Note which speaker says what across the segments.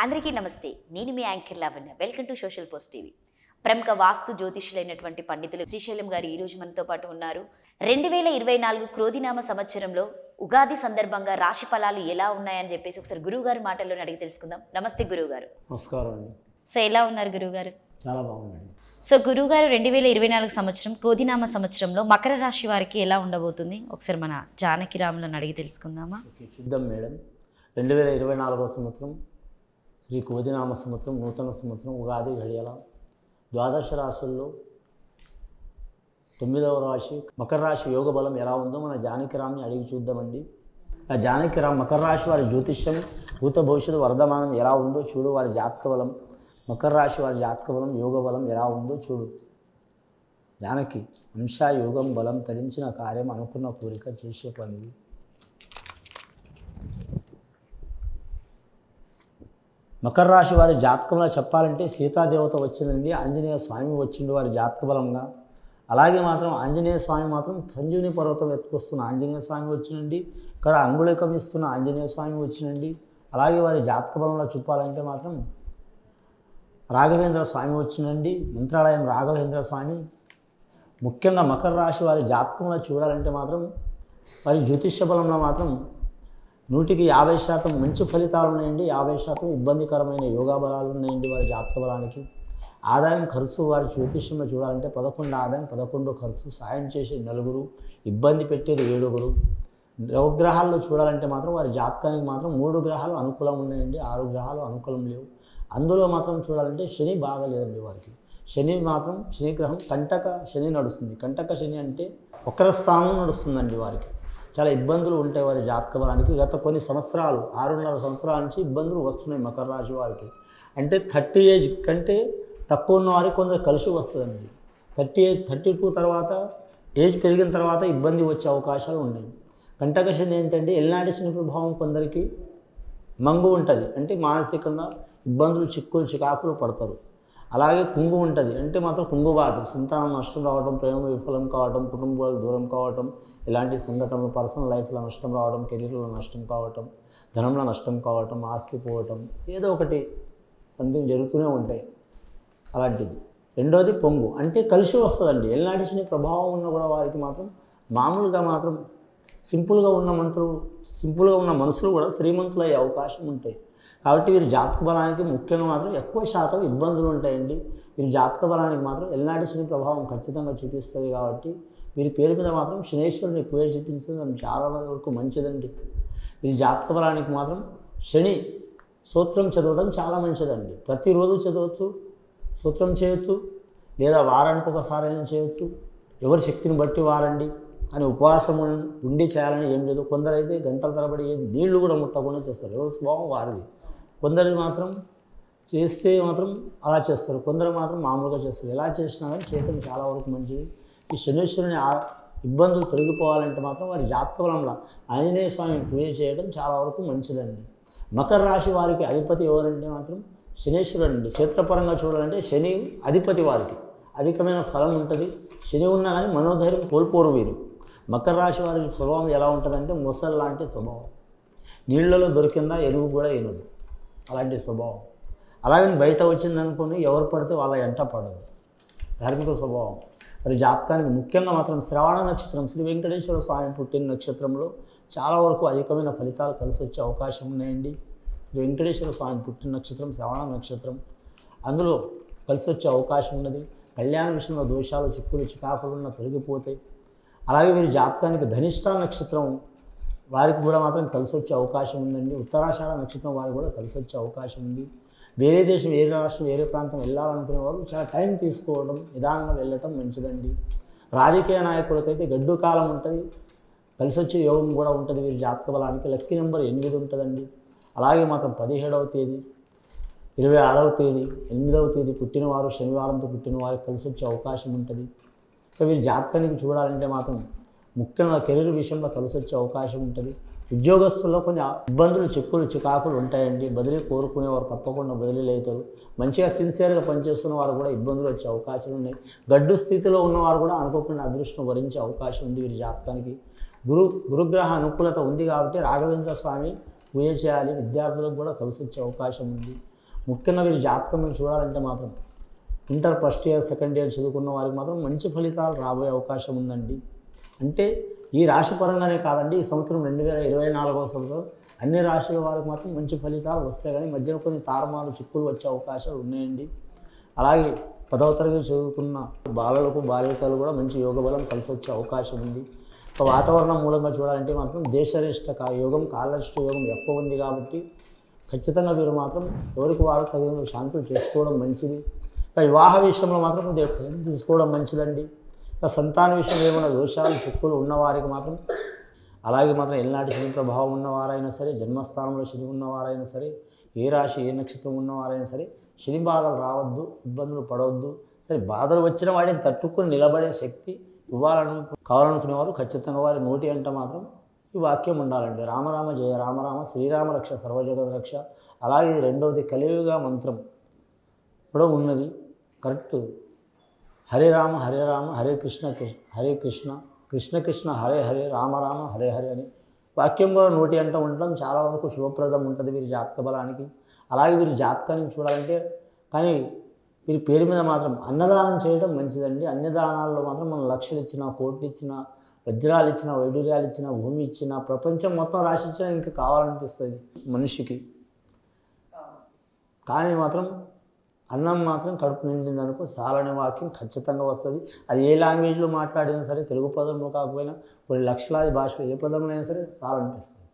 Speaker 1: అందరికీ నమస్తే. నేను మీ anchor Lavanya. Welcome to Social Post TV. ప్రముఖ వాస్తు జ్యోతిష్యులైనటువంటి పండితులు శ్రీశైలం గారు ఈ రోజు మనతో పాటు ఉన్నారు. 2024 క్రోధినామ సంవత్సరంలో ఉగాది సందర్భంగా రాశి ఫలాలు ఎలా ఉన్నాయని చెప్పేసి ఒకసారి గురువు గారి మాటల్లోనే అడిగి తెలుసుకుందాం. నమస్తే గురువు గారు.
Speaker 2: నమస్కారం అండి.
Speaker 1: సో ఎలా ఉన్నారు గురువు గారు?
Speaker 2: చాలా బాగుందండి.
Speaker 1: సో గురువు గారు 2024 సంవత్సరం క్రోధినామ సంవత్సరంలో మకర రాశి వారికి ఎలా ఉండబోతుంది ఒకసారి మన జానకి రాములను అడిగి తెలుసుకుందామా?
Speaker 2: ఓకే, చూద్దాం మేడం. 2024 సంవత్సరం శ్రీ క్రోధినామ సంవత్సరం, నూతన సంవత్సరం, ఉగాది ఘడియల ద్వాదశ రాశుల్లో 9వ రాశి మకర రాశి యోగ బలం ఎలా ఉందో మన జానకిరామ్ని అడిగి చూద్దామండి. ఆ జానకిరామ్ మకర రాశి వారి జ్యోతిష్యం భూత భవిష్యత్తు వర్ధమానం ఎలా ఉందో చూడు. వారి జాతక బలం, మకర రాశి వారి జాతక బలం, యోగ బలం ఎలా ఉందో చూడు. జానకి అంశ యోగం బలం తరించిన కార్యం అనుకున్న కోరిక చేసే పని. మకర రాశి వారి జాతకంలో చెప్పాలంటే సీతాదేవత వచ్చిందండి, ఆంజనేయ స్వామి వచ్చిండు వారి జాతక బలంగా. అలాగే మాత్రం ఆంజనేయ స్వామి మాత్రం సంజీవని పర్వతం ఎత్తుకొస్తున్న ఆంజనేయ స్వామి వచ్చినండి, ఇక్కడ అంగుళికం ఇస్తున్న ఆంజనేయ స్వామి వచ్చినండి. అలాగే వారి జాతక బలంలో చెప్పాలంటే మాత్రం రాఘవేంద్ర స్వామి వచ్చినండి, మంత్రాలయం రాఘవేంద్ర స్వామి. ముఖ్యంగా మకర రాశి వారి జాతకంలో చూడాలంటే మాత్రం వారి జ్యోతిష్య బలంలో మాత్రం 100కి 50% మంచి ఫలితాలు ఉన్నాయండి, 50% ఇబ్బందికరమైన యోగా బలాలు ఉన్నాయండి వారి జాతక బలానికి. ఆదాయం ఖర్చు వారి జ్యోతిష్యంలో చూడాలంటే 11 ఆదాయం 11 ఖర్చు, సాయం చేసే 4, ఇబ్బంది పెట్టేది 7. నవగ్రహాల్లో చూడాలంటే మాత్రం వారి జాతకానికి మాత్రం 3 గ్రహాలు అనుకూలం ఉన్నాయండి, 6 గ్రహాలు అనుకూలం లేవు. అందులో మాత్రం చూడాలంటే శని బాగాలేదండి వారికి. శని మాత్రం శనిగ్రహం కంటక శని నడుస్తుంది. కంటక శని అంటే వక్ర స్థానం నడుస్తుందండి వారికి. చాలా ఇబ్బందులు ఉంటాయి వారి జాతక బలానికి. గత కొన్ని సంవత్సరాలు 6.5 సంవత్సరాల నుంచి ఇబ్బందులు వస్తున్నాయి మకర రాశి వారికి. అంటే 30 ఏజ్ కంటే తక్కువ ఉన్న వారికి కొందరు కలిసి వస్తుందండి. 32 తర్వాత ఏజ్ పెరిగిన తర్వాత ఇబ్బంది వచ్చే అవకాశాలు ఉన్నాయి. కంటక శని ఏంటంటే ఎల్నాటి శని ప్రభావం కొందరికి మంగు ఉంటుంది, అంటే మానసికంగా ఇబ్బందులు చికాకులు పడతారు. అలాగే కుంగు ఉంటుంది, అంటే మాత్రం కుంగుబాటు, సంతానం నష్టం రావడం, ప్రేమ విఫలం కావడం, కుటుంబాలు దూరం కావడం, ఇలాంటి సంఘటనలు, పర్సనల్ లైఫ్లో నష్టం రావడం, కెరీర్లో నష్టం కావటం, ధనంలో నష్టం కావటం, ఆస్తి పోవటం, ఏదో ఒకటి సంథింగ్ జరుగుతూనే ఉంటాయి అలాంటిది. రెండోది పొంగు, అంటే కలిసి వస్తుందండి. ఎల్నాటి శని ప్రభావం ఉన్న కూడా వారికి మాత్రం మామూలుగా మాత్రం సింపుల్గా ఉన్న మనుషులు కూడా శ్రీమంతులు అయ్యే అవకాశం ఉంటాయి. కాబట్టి వీరి జాతక బలానికి ముఖ్యంగా మాత్రం ఎక్కువ శాతం ఇబ్బందులు ఉంటాయండి. వీరి జాతక బలానికి మాత్రం ఎల్నాటి శని ప్రభావం ఖచ్చితంగా చూపిస్తుంది. కాబట్టి వీరి పేరు మీద మాత్రం శనేశ్వరుని పూజ చూపించడం చాలా వరకు మంచిదండి. వీరి జాతక బలానికి మాత్రం శని స్తోత్రం చదవడం చాలా మంచిదండి. ప్రతిరోజు చదవచ్చు, స్తోత్రం చేయొచ్చు, లేదా వారానికి ఒకసారి అయినా చేయొచ్చు. ఎవరి శక్తిని బట్టి వారండి. అని ఉపవాసం ఉండి చేయాలని ఏం లేదు. కొందరైతే గంటల తరబడి నీళ్లు కూడా ముట్టకుండా చేస్తారు, ఎవరి స్వభావం వారిది. కొందరు మాత్రం చేస్తే మాత్రం అలా చేస్తారు, కొందరు మాత్రం మామూలుగా చేస్తారు. ఎలా చేసినా కానీ చేయటం చాలా వరకు మంచిది. ఈ శనీశ్వరుని ఇబ్బందులు తొలగిపోవాలంటే మాత్రం వారి జాతక బలంలో ఆంజనేయ స్వామిని పూజ చేయడం చాలా వరకు మంచిదండి. మకర రాశి వారికి అధిపతి ఎవరంటే మాత్రం శనీశ్వరుడు అండి. క్షేత్రపరంగా చూడాలంటే శని అధిపతి వారికి అధికమైన ఫలం ఉంటుంది. శని ఉన్నా కానీ మనోధైర్యం కోల్పోరు వీరు. మకర రాశి వారి స్వభావం ఎలా ఉంటుందంటే మొసలు లాంటి స్వభావం, నీళ్లలో దొరికిందా ఎరువు కూడా ఏనదు, అలాంటి స్వభావం. అలాగని బయట వచ్చిందనుకొని ఎవరు పడితే వాళ్ళ ఎంట పడదు, ధార్మిక స్వభావం. మరి జాతకానికి ముఖ్యంగా మాత్రం శ్రవణ నక్షత్రం, శ్రీ వెంకటేశ్వర స్వామి పుట్టిన నక్షత్రంలో చాలా వరకు అధికమైన ఫలితాలు కలిసి వచ్చే అవకాశం ఉన్నాయండి. శ్రీ వెంకటేశ్వర స్వామి పుట్టిన నక్షత్రం శ్రవణ నక్షత్రం, అందులో కలిసి వచ్చే అవకాశం ఉన్నది. కళ్యాణ విషయంలో దోషాలు, చిక్కులు, చికాకులున్న తొలగిపోతాయి. అలాగే వీరి జాతకానికి ధనిష్ట నక్షత్రం వారికి కూడా మాత్రం కలిసి వచ్చే అవకాశం ఉందండి. ఉత్తరాషాఢ నక్షత్రం వారికి కూడా కలిసి వచ్చే అవకాశం ఉంది. వేరే దేశం, వేరే రాష్ట్రం, వేరే ప్రాంతం వెళ్ళాలనుకునే వారు చాలా టైం తీసుకోవడం, నిదానంగా వెళ్ళటం మంచిదండి. రాజకీయ నాయకులకైతే గడ్డు కాలం ఉంటుంది, కలిసి వచ్చే యోగం కూడా ఉంటుంది. వీరి జాతక బలానికి లక్కీ నెంబర్ 8 ఉంటుందండి. అలాగే మాత్రం 17వ తేదీ, 26వ తేదీ, 8వ తేదీ పుట్టినవారు, శనివారంతో పుట్టినవారికి కలిసి వచ్చే అవకాశం ఉంటుంది. సో వీరి జాతకానికి చూడాలంటే మాత్రం ముఖ్యంగా కెరీర్ విషయంలో కలిసి వచ్చే అవకాశం ఉంటుంది. ఉద్యోగస్తుల్లో కొన్ని ఇబ్బందులు, చిక్కులు, చికాకులు ఉంటాయండి. బదిలీ కోరుకునేవారు తప్పకుండా బదిలీలు అవుతారు. మంచిగా సిన్సియర్గా పనిచేస్తున్న వారు కూడా ఇబ్బందులు వచ్చే అవకాశాలు ఉన్నాయి. గడ్డు స్థితిలో ఉన్నవారు కూడా అనుకోకుండా అదృష్టం వరించే అవకాశం ఉంది వీరి జాతకానికి. గురుగ్రహ అనుకూలత ఉంది కాబట్టి రాఘవేంద్ర స్వామి పూజ చేయాలి. విద్యార్థులకు కూడా కలిసి వచ్చే అవకాశం ఉంది. ముఖ్యంగా వీరి జాతకం చూడాలంటే మాత్రం inter first year second year చదువుకున్న వారికి మాత్రం మంచి ఫలితాలు రాబోయే అవకాశం ఉందండి. అంటే ఈ రాశి పరంగానే కాదండి, ఈ సంవత్సరం 2024వ సంవత్సరం అన్ని రాశుల వారికి మాత్రం మంచి ఫలితాలు వస్తాయి, కానీ మధ్యన కొన్ని తారుమారు చిక్కులు వచ్చే అవకాశాలు ఉన్నాయండి. అలాగే 10వ తరగతి చదువుతున్న బాలలకు బాలికలు కూడా మంచి యోగ బలం కలిసి వచ్చే అవకాశం ఉంది. వాతావరణం మూలంగా చూడాలంటే మాత్రం దేశరిష్ట యోగం కాలరిష్ట యోగం ఎక్కువ ఉంది కాబట్టి ఖచ్చితంగా వీరు మాత్రం ఎవరికి వారు తగిన శాంతులు చేసుకోవడం మంచిది. ఇంకా వివాహ విషయంలో మాత్రం కొద్దిగా టైం తీసుకోవడం మంచిదండి. ఇంకా సంతాన విషయంలో ఏమైనా దోషాలు చిక్కులు ఉన్నవారికి మాత్రం, అలాగే మాత్రం ఎల్నాటి శని ప్రభావం ఉన్నవారైనా సరే, జన్మస్థానంలో శని ఉన్నవారైనా సరే, ఏ రాశి ఏ నక్షత్రం ఉన్నవారైనా సరే శని బాధలు రావద్దు, ఇబ్బందులు పడవద్దు. సరే బాధలు వచ్చిన వాటిని తట్టుకుని నిలబడే శక్తి కావాలనుకునేవారు ఖచ్చితంగా వారి నోటి అంట మాత్రం ఈ వాక్యం ఉండాలండి. రామరామ జయ రామరామ, శ్రీరామ రక్ష సర్వజగత రక్ష. అలాగే రెండవది కలియుగ మంత్రం కూడా ఉన్నది కరెక్ట్. హరే రామ హరే రామ హరే కృష్ణ హరే కృష్ణ కృష్ణ కృష్ణ హరే హరే రామ రామ హరే హరే అని వాక్యం కూడా నోటి అంట ఉండడం చాలా వరకు శుభప్రదం ఉంటుంది వీరి జాతక బలానికి. అలాగే వీరి జాతకానికి చూడాలంటే కానీ వీరి పేరు మీద మాత్రం అన్నదానం చేయడం మంచిదండి. అన్నదానాల్లో మాత్రం మనం లక్షలు ఇచ్చినా, కోట్లు ఇచ్చినా, వజ్రాలు ఇచ్చినా, వైడూర్యాలు ఇచ్చినా, భూమి ఇచ్చినా, ప్రపంచం మొత్తం రాసి ఇచ్చినా ఇంకా కావాలనిపిస్తుంది మనిషికి. కానీ మాత్రం అన్నం మాత్రం కడుపు నిండిందనుకో చాలనే వాక్యం ఖచ్చితంగా వస్తుంది. అది ఏ లాంగ్వేజ్లో మాట్లాడినా సరే, తెలుగు పదంలో కాకపోయినా కొన్ని లక్షలాది భాషలు ఏ పదంలో అయినా సరే చాలనిపిస్తుంది.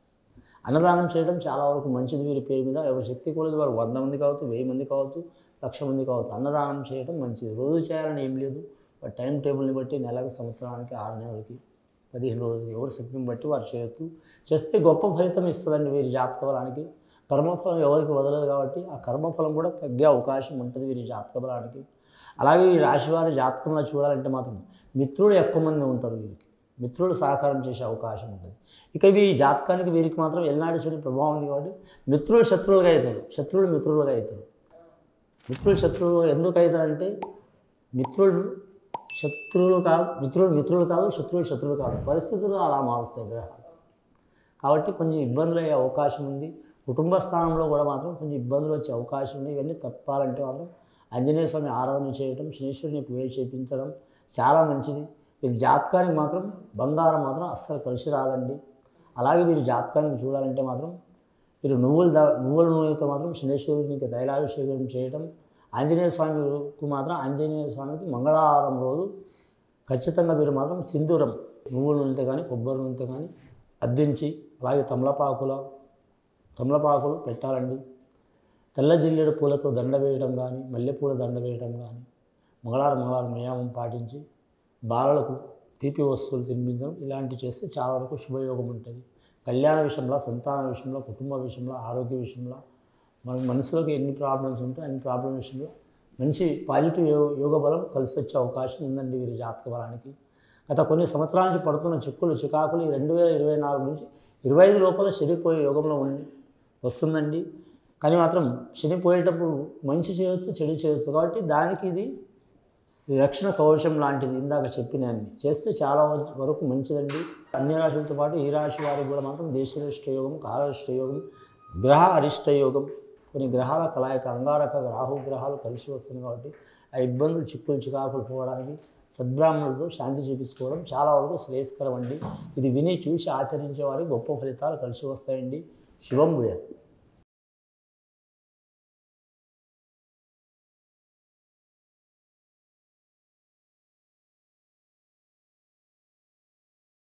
Speaker 2: అన్నదానం చేయడం చాలా వరకు మంచిది వీరి పేరు మీద. ఎవరి శక్తి కొలది వారు 100 మంది కావచ్చు, 1000 మంది కావచ్చు, 1,00,000 మంది కావచ్చు, అన్నదానం చేయడం మంచిది. రోజు చేయాలని ఏం లేదు, టైం టేబుల్ని బట్టి నెలకు, సంవత్సరానికి, 6 నెలలకి, 15 రోజులకి ఎవరి శక్తిని బట్టి వారు చేయొచ్చు. చేస్తే గొప్ప ఫలితం ఇస్తుందండి వీరి జాతక బలానికి. కర్మఫలం ఎవరికి వదలదు కాబట్టి ఆ కర్మఫలం కూడా తగ్గే అవకాశం ఉంటుంది వీరి జాతక బలానికి. అలాగే ఈ రాశి వారి జాతకంలో చూడాలంటే మాత్రం మిత్రులు ఎక్కువ మంది ఉంటారు. వీరికి మిత్రులు సహకారం చేసే అవకాశం ఉంటుంది. ఇక ఈ జాతకానికి వీరికి మాత్రం ఎల్నాటి శని ప్రభావం ఉంది కాబట్టి మిత్రులు శత్రువులుగా అవుతారు, శత్రువులు మిత్రులుగా అవుతారు. మిత్రులు శత్రువులు ఎందుకు అవుతారంటే మిత్రులు శత్రువులు కాదు, మిత్రులు కాదు, శత్రువులు కాదు, పరిస్థితులు అలా మారుస్తాయి గ్రహాలు. కాబట్టి కొంచెం ఇబ్బందులు అయ్యే అవకాశం ఉంది. కుటుంబ స్థానంలో కూడా మాత్రం కొంచెం ఇబ్బందులు వచ్చే అవకాశం ఉంది. ఇవన్నీ తప్పాలంటే మాత్రం ఆంజనేయ స్వామి ఆరాధన చేయడం, శనీశ్వరుని పూజ చేయించడం చాలా మంచిది. వీరి జాతకానికి మాత్రం బంగారం మాత్రం అస్సలు కలిసి రాదండి. అలాగే వీరి జాతకానికి చూడాలంటే మాత్రం వీరు నువ్వుల నూనెతో మాత్రం శనీశ్వరునికి తైలాభిషేకం చేయడం, ఆంజనేయ స్వామికి మాత్రం ఆంజనేయ స్వామికి మంగళవారం రోజు ఖచ్చితంగా వీరు మాత్రం సింధూరం నువ్వుల నూనెతో కానీ కొబ్బరి నూనెతో కానీ అద్దించి, అలాగే తమలపాకులు పెట్టాలండి. తెల్ల జిల్లేడు పూలతో దండ వేయడం కానీ, మల్లెపూల దండ వేయడం కానీ, మంగళవారం నియమం పాటించి బాలలకు తీపి వస్తువులు తినిపించడం ఇలాంటివి చేస్తే చాలా వరకు శుభయోగం ఉంటుంది. కళ్యాణ విషయంలో, సంతాన విషయంలో, కుటుంబ విషయంలో, ఆరోగ్య విషయంలో, మన మనసులోకి ఎన్ని ప్రాబ్లమ్స్ ఉంటే అన్ని ప్రాబ్లం విషయంలో మంచి పాజిటివ్ యోగ బలం కలిసి వచ్చే అవకాశం ఉందండి వీరి జాతక బలానికి. గత కొన్ని సంవత్సరాల నుంచి పడుతున్న చికాకులు 2024 నుంచి 25 లోపల శనిపోయే యోగంలో వస్తుందండి. కానీ మాత్రం శనిపోయేటప్పుడు మంచి చేయొచ్చు, చెడు చేయొచ్చు. కాబట్టి దానికి ఇది రక్షణ కవచం లాంటిది. ఇందాక చెప్పినాన్ని చేస్తే చాలా వరకు మంచిదండి. అన్ని రాశులతో పాటు ఈ రాశి వారికి కూడా మాత్రం దేశరిష్ట యోగం, కాలరిష్ట యోగం, గ్రహ అరిష్ట యోగం, కొన్ని గ్రహాల కలయిక, అంగారక రాహు గ్రహాలు కలిసి వస్తుంది. కాబట్టి ఆ ఇబ్బందులు చికాకులు పోవడానికి సద్బ్రాహ్మణులతో శాంతి చేపించుకోవడం చాలా వరకు శ్రేయస్కరం అండి. ఇది విని చూసి ఆచరించే వారికి గొప్ప ఫలితాలు కలిసి వస్తాయండి. శుభం భూయాత్.